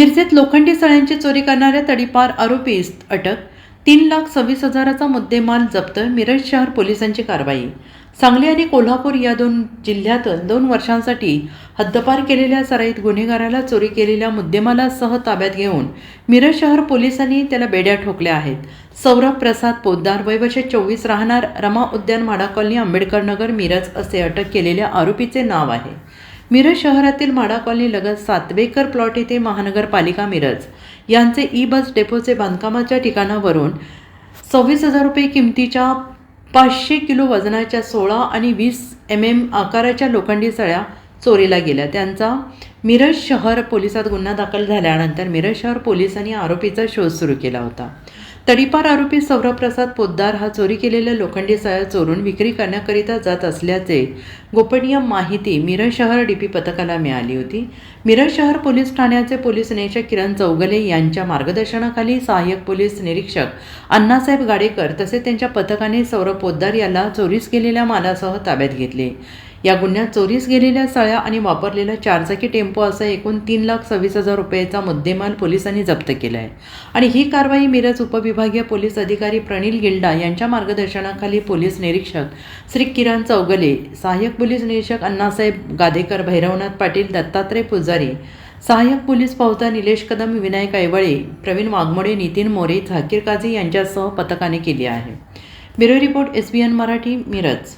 मिरजेत लोखंडी सळ्यांची चोरी करणाऱ्या तडीपार आरोपीस अटक. 3,26,000चा मुद्देमाल जप्त. मिरज शहर पोलिसांची कारवाई. सांगली आणि कोल्हापूर या दोन जिल्ह्यात 2 वर्षांसाठी हद्दपार केलेल्या सराईत गुन्हेगाराला चोरी केलेल्या मुद्देमालासह ताब्यात घेऊन मिरज शहर पोलिसांनी त्याला बेड्या ठोकल्या आहेत. सौरभ प्रसाद पोद्दार, वय वर्ष 24, राहणार रमा उद्यान, माडा कॉलनी, आंबेडकर नगर, मिरज असे अटक केलेल्या आरोपीचे नाव आहे. मिरज शहरातील माडा कॉलनी लगत 7 एकर प्लॉट येथे महानगरपालिका मिरज यांचे ई-बस डेपोचे बांधकामाच्या ठिकाणावरून 26,000 रुपये किमतीच्या 500 किलो वजनाच्या 16 आणि 20 mm आकाराच्या लोखंडी सळ्या चोरीला गेल्या. त्यांचा मिरज शहर पोलिसात गुन्हा दाखल झाल्यानंतर मिरज शहर पोलिसांनी आरोपीचा शोध सुरू केला होता. तडीपार आरोपी सौरभ प्रसाद पोद्दार हा चोरी केलेल्या लोखंडी सळ्या चोरून विक्री करण्याकरिता जात असल्याचे गोपनीय माहिती मिरज शहर DP पथकाला मिळाली होती. मिरज शहर पोलीस ठाण्याचे पोलीस निरीक्षक किरण चौगले यांच्या मार्गदर्शनाखाली सहाय्यक पोलीस निरीक्षक अण्णासाहेब गाडेकर तसेच त्यांच्या पथकाने सौरभ पोद्दार याला चोरीस गेलेल्या मालासह ताब्यात घेतले. या गुन्ह्यात चोरीस गेलेल्या सळ्या आणि वापरलेला 4 चाकी टेम्पो असा एकूण 3,26,000 रुपयेचा मुद्देमाल पोलिसांनी जप्त केला आहे. आणि ही कारवाई मिरज उपविभागीय पोलीस अधिकारी प्रणिल गिल्डा यांच्या मार्गदर्शनाखाली पोलीस निरीक्षक श्री किरण चौगले, सहाय्यक पोलीस निरीक्षक अण्णासाहेब गाडेकर, भैरवनाथ पाटील, दत्तात्रय पुजारी, सहाय्यक पोलीस पावता निलेश कदम, विनायक ऐवळे, प्रवीण वाघमोडे, नितीन मोरे, झाकीर काझी यांच्यासह पथकाने केली आहे. Bureau report SBN Marathi, Miraj.